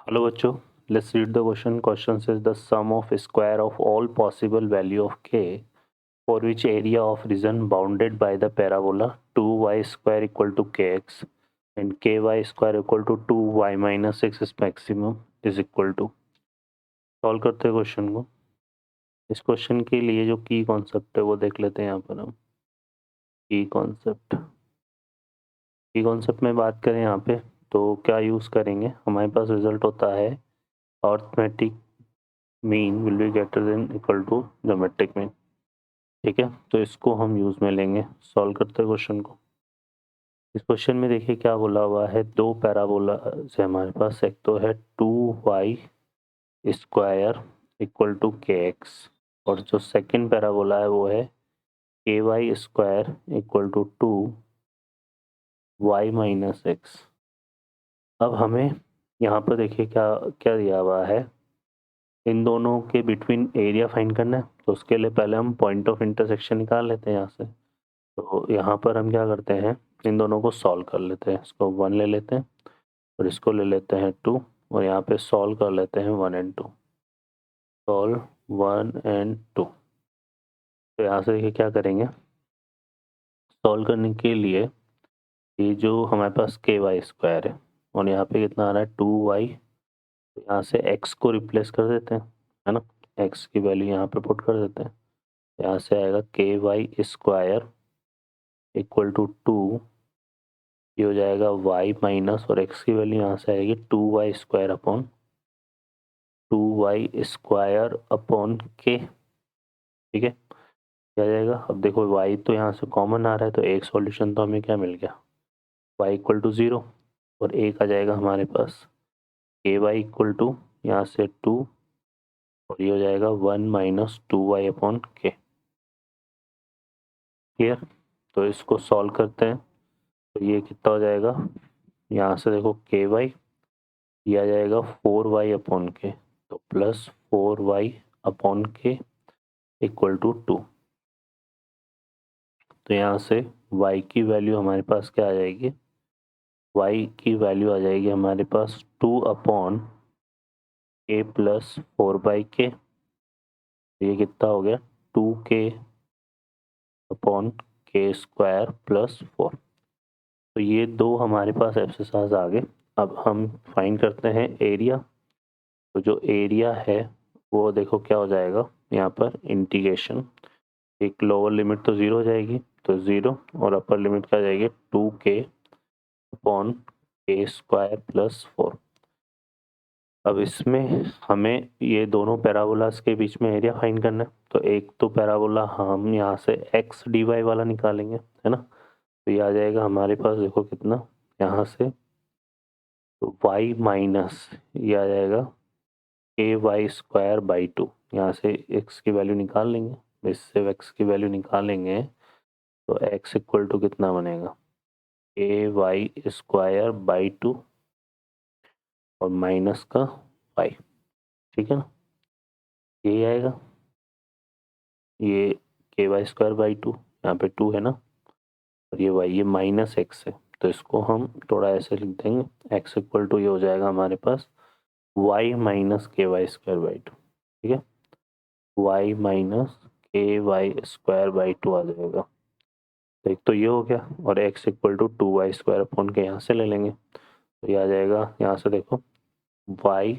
Hello बच्चों, let's read the question. Question says the sum of square of all possible value of k for which area of region bounded by the parabola 2y square equal to kx and ky square equal to 2y minus x is maximum is equal to. Solve करते हैं question को. इस question के लिए जो की concept है वो देख लेते हैं. यहाँ पर हम की कॉन्सेप्ट में बात करें यहाँ पे तो क्या यूज़ करेंगे. हमारे पास रिजल्ट होता है arithmetic mean will be greater than equal to geometric mean. ठीक है, तो इसको हम यूज़ में लेंगे. सॉल्व करते हैं क्वेश्चन को. इस क्वेश्चन में देखिए क्या बोला हुआ है. दो पैराबोला से हमारे पास एक तो है 2y square equal to kx और जो सेकंड पैराबोला है वो है ky square equal to 2y minus x. अब हमें यहाँ पर देखिए क्या क्या दिया हुआ है. इन दोनों के बिटवीन एरिया फाइंड करना है. तो उसके लिए पहले हम पॉइंट ऑफ इंटरसेक्शन निकाल लेते हैं यहाँ से. तो यहाँ पर हम क्या करते हैं, इन दोनों को सॉल्व कर लेते हैं. इसको 1 ले लेते हैं और इसको ले लेते हैं 2 और यहाँ पे सॉल्व कर लेते हैं 1 एंड 2. Solve 1 and 2. तो यहाँ से देखिए क्या करेंगे. सॉल्व करने के लिए ये जो हमारे पास ky स्क्वायर है और यहाँ पे कितना आ रहा है 2y. यहाँ से x को रिप्लेस कर देते हैं, है ना. x की वैल्यू यहाँ पे पुट कर देते हैं. यहाँ से आएगा ky स्क्वायर इक्वल टू 2. ये हो जाएगा y माइनस और x की वैल्यू यहाँ से आएगी 2y स्क्वायर अपॉन k. ठीक है, क्या जाएगा. अब देखो y तो यहाँ से कॉमन आ रहा है तो एक सॉल्यूशन तो हमें क्या मिल गया, y इक्वल टू 0 और एक आ जाएगा हमारे पास ky इक्वल टू यहाँ से 2 और ये हो जाएगा 1 minus 2y upon k. Clear. तो इसको सॉल्व करते हैं तो ये कितना हो जाएगा. यहाँ से देखो ky ये आ जाएगा 4y अपॉन के तो प्लस 4y अपॉन के इक्वल टू 2. तो यहाँ से y की वैल्यू हमारे पास क्या आ जाएगी. y की वैल्यू आ जाएगी हमारे पास 2 अपॉन k प्लस 4/k. ये कितना हो गया 2k upon k square plus 4. तो ये दो हमारे पास एक्सरसाइज आ गए. अब हम फाइंड करते हैं एरिया. तो जो एरिया है वो देखो क्या हो जाएगा. यहाँ पर इंटीग्रेशन एक लोअर लिमिट तो 0 हो जाएगी तो 0 और अपर लिमिट क्या जाएगी 2k upon k square plus 4. अब इसमें हमें ये दोनों पैराबोलास के बीच में एरिया फाइंड करना है. तो एक तो पैराबोला हम यहाँ से x dy वाला निकालेंगे, है ना. तो ये आ जाएगा हमारे पास देखो कितना यहाँ से तो y माइनस ये आ जाएगा ky स्क्वायर बाई 2. यहाँ से x की वैल्यू निकाल लेंगे. इससे x की वैल्यू निकालेंगे तो x इक्वल टू कितना बनेगा ky स्क्वायर बाई 2 और माइनस का y. ठीक है ना, ये आएगा ये ky स्क्वायर बाई 2. यहाँ पे 2 है ना और ये y ये माइनस x है तो इसको हम थोड़ा ऐसे लिख देंगे. x इक्वल टू ये हो जाएगा हमारे पास y minus ky square by 2. ठीक है, y minus ky square by 2 आ जाएगा. तो एक तो ये हो गया और x equal to 2y square upon के यहाँ से ले लेंगे. तो ये आ जाएगा यहाँ से देखो y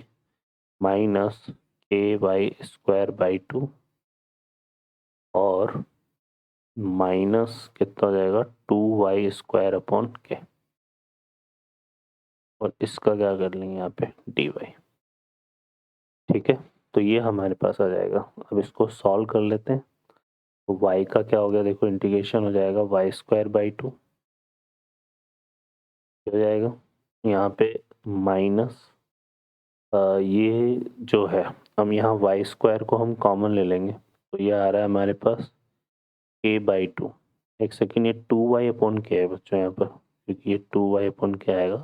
minus ky square by 2 और माइनस कितना हो जाएगा 2y स्क्वायर अपॉन के और इसका क्या कर लेंगे यहाँ पे dy. ठीक है, तो ये हमारे पास आ जाएगा. अब इसको सॉल्व कर लेते हैं. तो y का क्या हो गया देखो इंटीग्रेशन हो जाएगा y स्क्वायर बाई 2 हो जाएगा. यहाँ पे माइनस ये जो है हम यहाँ y स्क्वायर को हम कॉमन ले लेंगे तो ये आ रहा है हमारे पास k बाई 2. एक सेकेंड, ये 2y अपॉन के है बच्चों यहाँ पर क्योंकि ये 2y अपॉन के आएगा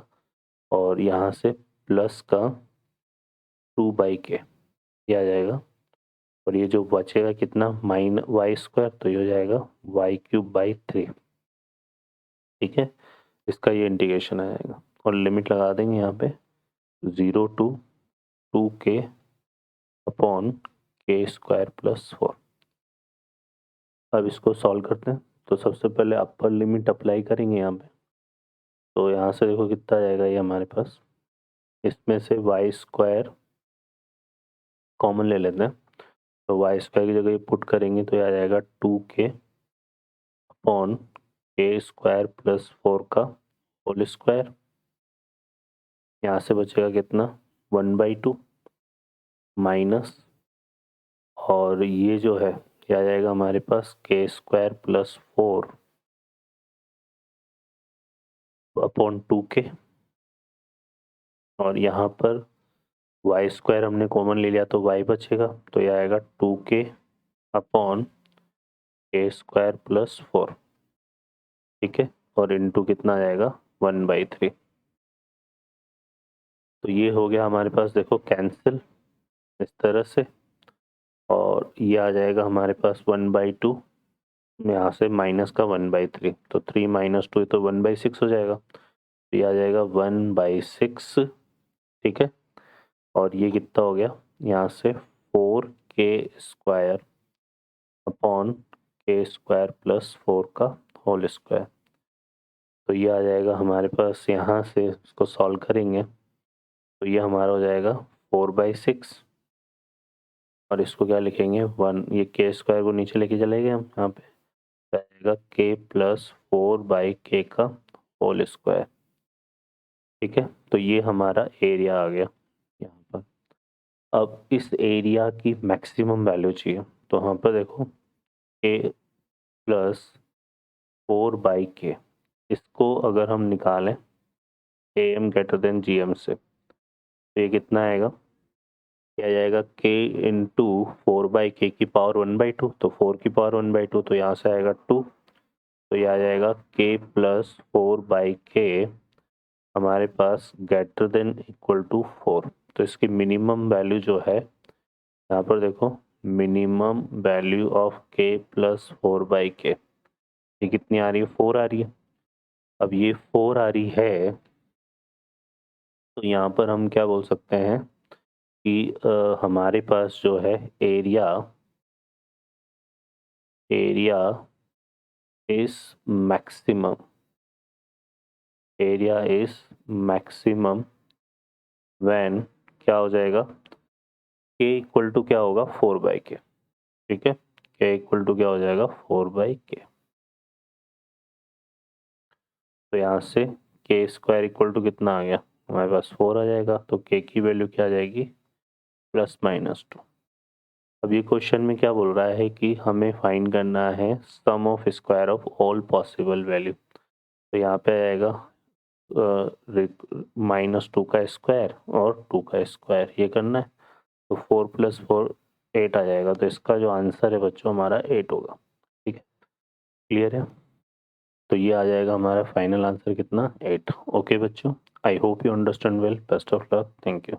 और यहाँ से प्लस का 2/k ये आ जाएगा और ये जो बचेगा कितना माइन y स्क्वायर तो ये हो जाएगा y क्यूब बाई 3. ठीक है, इसका ये इंटीग्रेशन आ जाएगा और लिमिट लगा देंगे यहाँ पे 0 to 2k अपॉन के स्क्वायर प्लस 4। अब इसको सॉल्व करते हैं। तो सबसे पहले अपर लिमिट अप्लाई करेंगे यहाँ पे। तो यहाँ से देखो कितना जाएगा ये हमारे पास, इसमें से वाई स्क्वायर कॉमन ले लेते हैं। तो वाई स्क्वायर की जगह ये पुट करेंगे तो ये आ जाएगा 2k अपॉन के स्क्वायर प्लस 4 का होल स्क्वायर। यहाँ से बचेगा कितना, 1/2 माइनस, और ये जो है ये आ जाएगा हमारे पास के स्क्वायर प्लस 4 अपॉन 2k, और यहाँ पर वाई स्क्वायर हमने कॉमन ले लिया तो वाई बचेगा, तो ये आएगा 2k अपॉन के स्क्वायर प्लस 4, ठीक है, और इनटू कितना आ जाएगा 1/3। तो ये हो गया हमारे पास, देखो कैंसिल इस तरह से, और ये आ जाएगा हमारे पास 1/2, यहाँ से माइनस का 1/3, तो 3 माइनस 2 तो 1/6 हो जाएगा, तो ये आ जाएगा 1/6, ठीक है। और ये कितना हो गया, यहाँ से 4k स्क्वायर अपॉन के स्क्वायर प्लस 4 का होल स्क्वायर। तो ये आ जाएगा हमारे पास, यहाँ से इसको सॉल्व करेंगे तो ये हमारा हो जाएगा 4/6, और इसको क्या लिखेंगे 1, ये के स्क्वायर को नीचे लेके चलेंगे हम, यहाँ पे जाएगा k प्लस 4/k का होल स्क्वायर, ठीक है। तो ये हमारा एरिया आ गया यहाँ पर। अब इस एरिया की मैक्सिमम वैल्यू चाहिए, तो यहाँ पर देखो k प्लस 4/k, इसको अगर हम निकालें am ग्रेटर देन gm से, तो ये कितना आएगा, क्या जाएगा k इंटू 4/k की पावर 1/2, तो 4 की पावर 1/2, तो यहाँ से आएगा 2, तो ये आ जाएगा k प्लस 4/k हमारे पास ग्रेटर देन इक्वल टू 4। तो इसकी मिनिमम वैल्यू जो है, यहाँ पर देखो minimum value of k plus 4/k, ये कितनी आ रही है, 4 आ रही है। अब ये 4 आ रही है, तो यहाँ पर हम क्या बोल सकते हैं कि हमारे पास जो है area is maximum, area is maximum when क्या हो जाएगा, k इक्वल टू क्या होगा 4/k, ठीक है, k इक्वल टू क्या हो जाएगा 4/k। तो यहाँ से k स्क्वायर इक्वल टू कितना आ गया, हमारे पास 4 आ जाएगा, तो k की वैल्यू क्या आ जाएगी +-2। अब ये क्वेश्चन में क्या बोल रहा है कि हमें फाइंड करना है sum of square of all possible value. तो यहाँ पे आएगा -2 का स्क्वायर और 2 का स्क्वायर, ये करना है। तो 4 + 4 8 आ जाएगा, तो इसका जो आंसर है बच्चों हमारा 8 होगा, ठीक है, क्लियर है। तो ये आ जाएगा हमारा फाइनल आंसर कितना, 8। ओके बच्चों, I hope you understand well, best of luck, thank you.